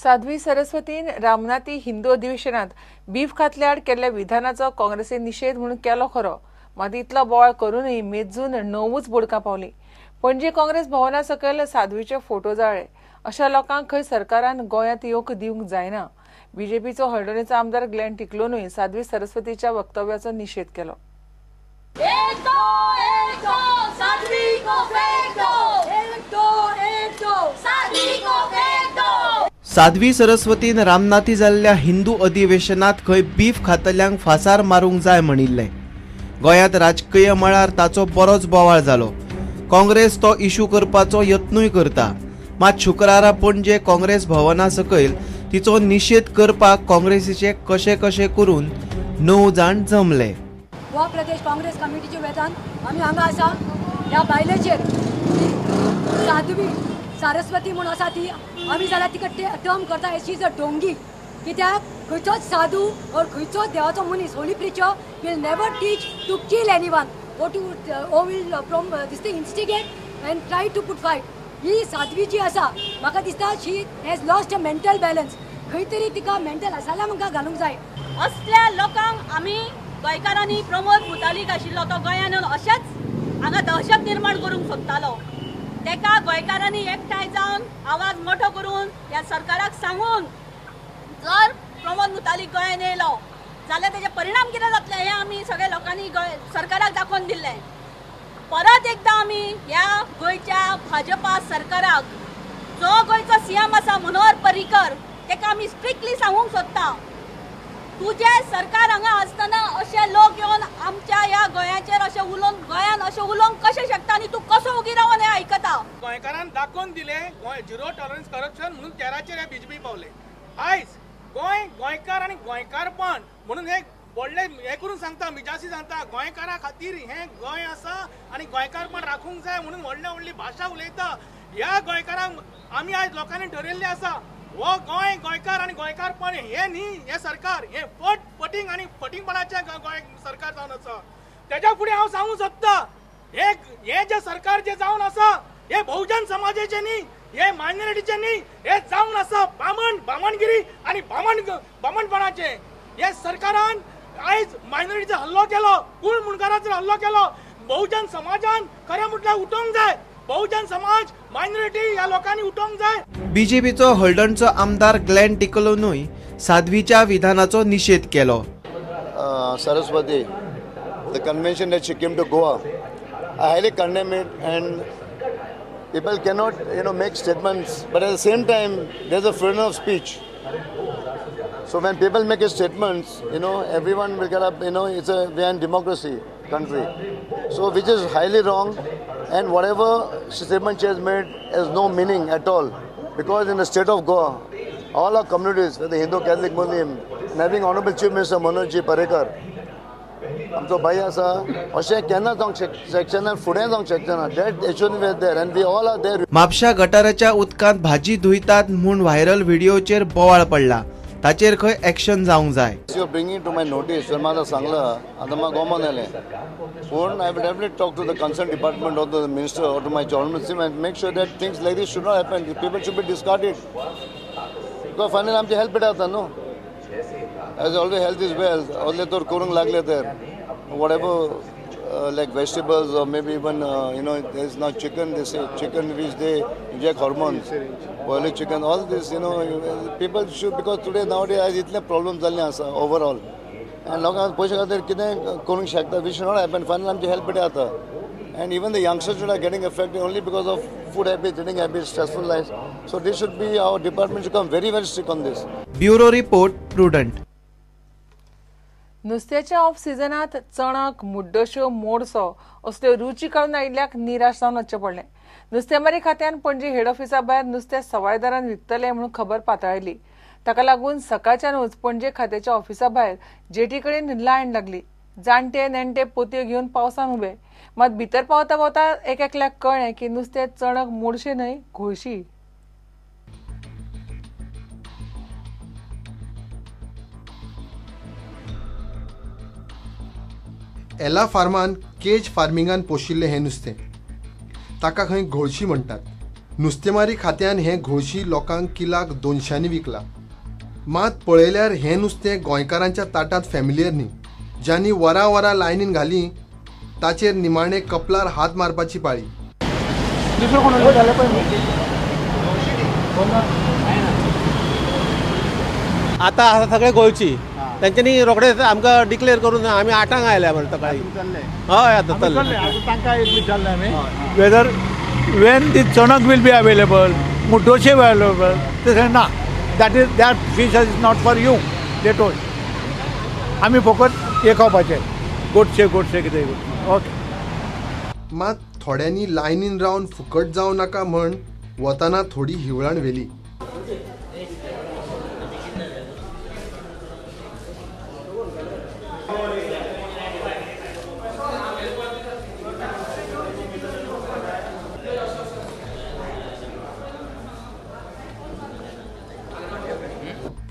साध्वी सरस्वतीन रामनाथी हिंदू अधिवेशनात बीफ खातल्याआड केल्ल्या विधानाचो काँग्रेसीन निषेध म्हणून केलो खरो, मात इतलो बोवाळ करूनय मेजून 9 बोडकां पावली. पणजी काँग्रेस भवना सकयल साध्वीचे फोटो जाळले. अशा लोकांक खंय सरकारान गोंयांत येवंक दिवंक जायना. बीजेपीचो हळडणेचो आमदार ग्लेन टिकलोनूय साध्वी सरस्वतीच्या वक्तव्याचो निषेध केलो. साध्वी सरस्वतीन रामनाथी जाल्ल्या हिंदू अधिवेशनात खंय बीफ खातल्यांक फासार मारूंक जाय म्हणिल्लें. गोंयांत राजकीय मळार ताचो बरोच बोवाळ जालो. काँग्रेस तो इशू करपाचो यत्नूय करता, मात शुक्रारा पणजे काँग्रेस भवना सकयल तिचो निषेध करपाक काँग्रेसीचे कशे कशे करून 9 जाण जमले. गोवा प्रदेश काँग्रेस कमिटीच्या वेतान आमी हांगा आसा. ह्या बायलेचेर साध्वी सरस्वती म्हणून आसा ती आमी जाल्यार तिका टर्म करता एशी इज अ डोंगी. कित्याक खंयचोच साधू और खंयचोच देवाचो मनीस holy preacher will never teach to kill anyone or will this thing instigate and try to put fight. ही साध्वी जी आसा म्हाका दिसता she has lost a mental balance. खंय तरी तिका मेंटल आसाल्यार म्हाका घालूंक जाय. असल्या लोकांक आमी गोंयकारांनी प्रमोद मुतालीक आशिल्लो तो गोंयान अशेंच हांगा दहशत निर्माण करूंक सोदतालो. तेका गोंयकारांनी एकठांय जावन आवाज मोठो करून ह्या सरकाराक सांगून जर प्रमोद मुतालीक गोंयान येयलो जाल्यार तेजे परिणाम कितें जातले हे आमी सगळे लोकांनी सरकाराक दाखोवन दिल्ले. परत एकदां आमी ह्या गोंयच्या भाजपा सरकाराक जो गोंयचो सीएम आसा मनोहर पर्रीकर तेका आमी स्ट्रिक्टली सांगूंक सोदता, तुजे सरकार हांगा आसतना अशे लोक येवन आमच्या ह्या गोंयाचेर अशें उलोवन गोंयान अशें उलोवंक कशें शकता आनी तूं कसो उगी रावन हें आयकता. गोंयकारांक दाखोवन दिले गोंय झिरो टॉलरन्स करप्शन म्हणून 13चेर हे बीजेपी पावले. आयज गोंय गोंयकार आनी गोंयकारपण म्हणून हे व्हडले हे करून सांगता, मिजासी सांगता गोंयकारा खातीर हे गोंय आसा आनी गोंयकारपण राखूंक जाय म्हणून व्हडली भाशा उलयता. ह्या गोंयकारांक आमी आयज लोकांनी ठरयल्लें आसा हो गोंय गोंयकार आनी गोंयकारपण हे न्ही हे सरकार हे फटींग आनी फटींगपणाचें गोंय सरकार जावन आसा. तेज्या फुडें हांव सांगूंक सोदता हे जे सरकार जे जावन आसा हे बहुजन समाजाचे न्ही, हे मायनॉरिटीचे न्ही, हे जावन आसा बामणगिरी आनी बामणपणाचे. हे सरकारान आयज मायनॉरिटीचो हल्लो केलो, कुळ मुणकाराचेर हल्लो केलो. बहुजन समाजान खरें म्हटल्यार उठोवंक जाय. बहुजन समाज मायनॉरिटी ह्या लोकांनी उठोवंक जाय. बीजेपीचो हळडणचो आमदार ग्लेन टिकलोनूय साध्वीच्या विधानाचो निषेध केलो. Saraswati, the convention that she came to Goa, I highly condemn it, and people cannot, make statements, but at the same time, there's a freedom of speech. So when people make statements, everyone will get up. We are in democracy country, so which is highly wrong, and whatever statement she has made has no meaning at all, because in the state of Goa, all our communities, whether Hindu, Catholic, Muslim, and having Honorable Chief Minister Manoj Parrikar, आमचो भाई आसा अशें केन्ना जावंक शकना, फुडें जावंक शकना. दॅट एश्युअली we are there and we all are there. म्हापशा गटाराच्या उदकांत भाजी धुयतात म्हूण व्हायरल व्हिडिओचेर बोवाळ पडला. ताचेर खंय एक्शन जावंक जाय. You bringing to my notice जर म्हाका सांगलां आतां म्हाका गोमोन येलें, पूण I will definitely talk to the concern department of the minister or to my journalist and make sure that things like these should not happen. People should be discarded because finally आमची health पिड्याता न्हू. As always health is wealth. असले तर करूंक लागले तर whatever like vegetables or maybe even there is now chicken. They say chicken which they inject hormones, boiling chicken, all this people should, because today nowadays itle problems जाल्ले आसा overall and लोकांक पयशे खातीर कितें करूंक शकता. We should not happen. Finally आमची health पिड्यार जाता, and even the youngsters are getting affected only because of food habits, eating habits, stressful lives. So this should be, our department should come very strict on this. Bureau report, Prudent. नुस्त्याच्या off सिजनात चणक, मुड्डोश्यो, मोडसो असल्यो रुची काडून आयिल्ल्याक निराश जावन वचचें पडलें. नुस्तेमारी खात्यान पणजी हेड ऑफिसा भायर नुस्तें सवाय दरान विकतले म्हणून खबर पातळायली. ताका लागून सकाळच्यानूच पणजे खात्याच्या ऑफिसा भायर जेटी कडेन लायन लागली. जाणटे नेणटे पोतयो घेवन पावसान उबे. मात भितर पावता पावता एकल्याक कळ्ळें की नुस्तें चणक मोडशें न्हय, घोळशी. एला फार्मान केज फार्मिंगान पोशिल्लें हें नुस्तें, ताका खंय घोळशी म्हणटात. नुस्तेमारी खात्यान हें घोळशी लोकांक किलाक 200 विकला. मात पळयल्यार हें नुस्तें गोंयकारांच्या ताटांत फॅमिलियर न्ही. ज्यांनी वरां वरां लायनीन घाली ताचेर निमाणे कपलार हात मारपाची पाळी. आता सगळे गोंयची तांच्यांनी रोखडेच आमकां डिक्लेअर करून आमी 8 आयल्या म्हणटा सकाळी. हय आतां चल्ले वेदर when the चणक will be available, muddoshe available. They say, nah, that fish is not for you. They told. आम्ही फकत हे खावपाचे गोडशे कितें ओके. मात थोड्यांनी लायनीन रावन फुकट जावं नाका म्हण वताना थोडी हिवळाण व्हेली.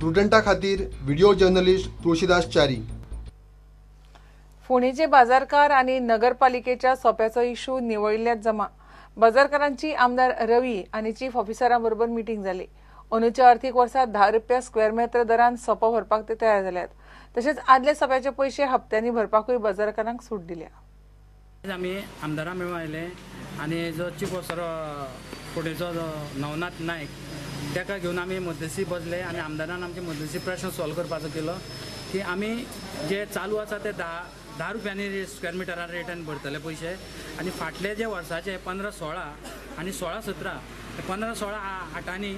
प्रुडंटा खातीर व्हिडिओ जर्नलिस्ट तुळशीदास च्यारी. फोंडेचे बाजारकार आणि नगरपालिकेच्या सोप्याचो इशू निवळिल्ल्यात जमा. बाजारकारांची आमदार रवी आणि चीफ ऑफिसरांबरोबर मिटींग जाली. अंदूच्या अर्थीक वर्सात 10 रुपया स्क्वेअर मेटर दरान सोपो भरपाक ते तयार जाल्यात. तशेंच आदले सोप्याचे पयशे हप्त्यांनी भरपाकूय बाजारकारांक सूट दिल्या. आमी आमदारां मेळून आयले आनी जो चीफ ऑफिसर फोंडेचो नवनाथ नायक ताका घेवन आमी मध्यस्थी बसले आनी आमदारान आमचे मध्यस्थी प्रश्न सॉल्व करपाचो केलो की आमी जे चालू आसा ते 10 रुपयांनी स्क्वेअर मिटरान रेटान भरतले पयशे आनी फाटले जे वर्साचे 15-16 आनी 16-17 15-16 8 आनी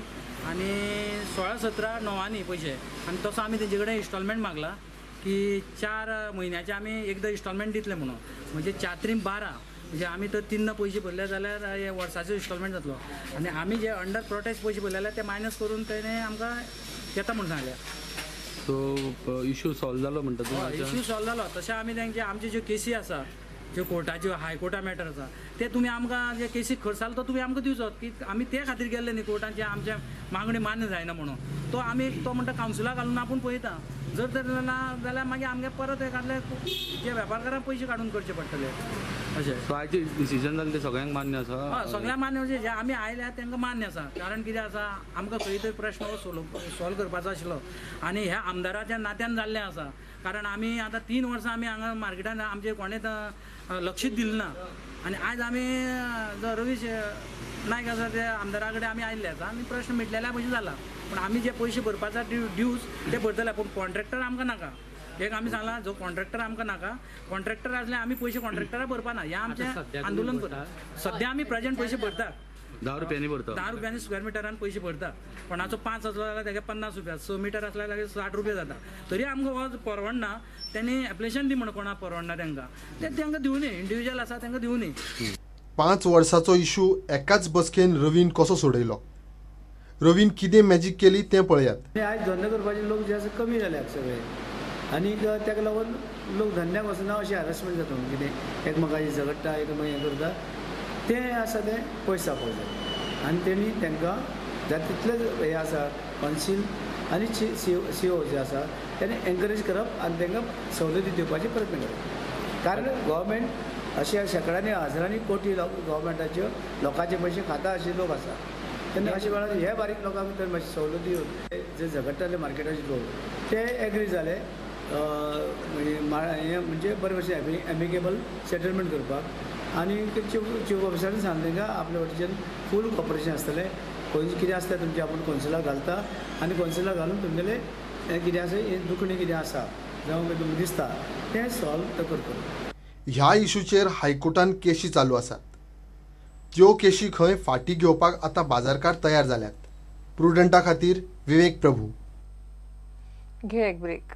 16-17 9 पयशे आनी तसो आमी तेंचे कडेन इन्स्टॉलमेंट मागला की 4 म्हयन्याचे आमी एकदां इन्स्टॉलमेंट दितले म्हणून म्हणजे 4-3-12 म्हणजे आमी तर 3 पयशे भरले जाल्यार हे वर्साचो इन्स्टॉलमेंट जातलो आनी आमी जे अंडर प्रोटेस्ट पयशे भरले ते मायनस करून तेणे आमकां येता म्हणून सांगल्या. सो इश्यू सॉल्व जालो म्हणटा तूं? इश्यू सॉल्व जालो. तशें आमी तेंचे आमचे ज्यो केसी आसा ज्यो कोर्टाच्यो हायकोर्टा मॅटर आसा ते तुमी आमकां जे केसीक खर्च जालो तो तुमी आमकां दिवचो की आमी ते खातीर गेल्ले न्ही कोर्टाचे आमचे मागणी मान्य जायना म्हणून तो आमी तो म्हणटा कावन्सिलाक घालून आपूण पळयता जर तर ना जाल्यार मागीर आमगे परत एखादले जे वेपारकारांक पयशे काडून करचे पडटले अशें. सो आयचे डिसिजन जालें तें सगळ्यांक मान्य आसा? हय सगळ्यांक मान्य म्हणजे जे आमी आयल्या तांकां मान्य आसा. कारण कितें आसा आमकां खंय तरी प्रश्न सॉल्व करपाचो आशिल्लो आनी ह्या आमदाराच्या नात्यान जाल्लें आसा. कारण आमी आतां 3 वर्सां आमी हांगा मार्केटान आमचे कोणेच लक्षीत दिलें ना आनी आयज आमी जो रवीश नायक आसा ते आमदारा कडेन आमी आयिल्ले आसा आनी प्रश्न मिटलेल्या भशेन जाला. पूण आमी जे पयशे भरपाचा ड्यूज ते भरतले पूण कॉन्ट्रॅक्टर आमकां नाका. एक आमी सांगला जो कॉन्ट्रॅक्टर आमकां नाका कॉन्ट्रॅक्टर आसले आमी पयशे कॉन्ट्रॅक्टरा भरपाना हें आमचें आंदोलन करता. सद्या आमी प्रेजेंट पयशे भरतात 10 रुपयांनी भरता. 10 रुपयांनी स्क्वेअर मिटरान पयशे भरता. कोणाचो 5 आसलो जाल्यार तेगे 50 रुपया 6 मिटर आसल्यार तागे 60 रुपया जाता. तरी आमकां हो परवडना. तेणी एप्लिकेशन दी म्हणून कोणाक परवडना तांकां दिवनी इंडिविज्युअल आसा तांकां दिवनी. 5 वर्साचो इशू एकाच बसकेन रवीन कसो सोडयलो. रवीन कितें मॅजीक केली तें पळयात. आयज धंदो करपाचे लोक जे आसा कमी जाल्यात सगळे आनी ताका लागून लोक धंद्याक वचना अशें हॅरेसमेंट जाता कितें एकमेकाची झगडटा एकमेक हें करता तें आसा तें पयस जावपाक जाय. आनी तेणी तांकां जाता तितलेच हें आसा कावन्सील आनी CO जे आसा तेणे एनकरेज करप आनी तांकां सवलती दिवपाचे प्रयत्न करप. कारण गव्हर्मेंट अशे शेकड्यांनी हजारांनी कोटी गव्हर्मेंटाच्यो लोकांचे पयशे खाता अशे लोक आसा तेन्ना अशे वेळार हे बारीक लोकांक भितर मातशी सवलती जे झगडटाले मार्केटाचे लोक ते एग्री जाले म्हणजे बरे भशेन एमिकेबल सेटलमेंट करपाक आनी चीफ ऑफिसरान सांगलें का आपल्या वटेच्यान फूल कॉपरेशन आसतलें. खंय कितें आसता तुमचें आपूण कॉन्सिलाक घालता आनी कॉन्सिलाक घालून तुमगेलें कितें आसा हें दुखणें कितें आसा जावं तुमकां दिसता तें सॉल्व तो करतलो. ह्या इशूचेर हायकोर्टान केशी चालू आसात. त्यो केशी खंय फाटी घेवपाक आतां बाजारकार तयार जाल्यात. प्रुडंटा खातीर विवेक प्रभू. घे एक ब्रेक.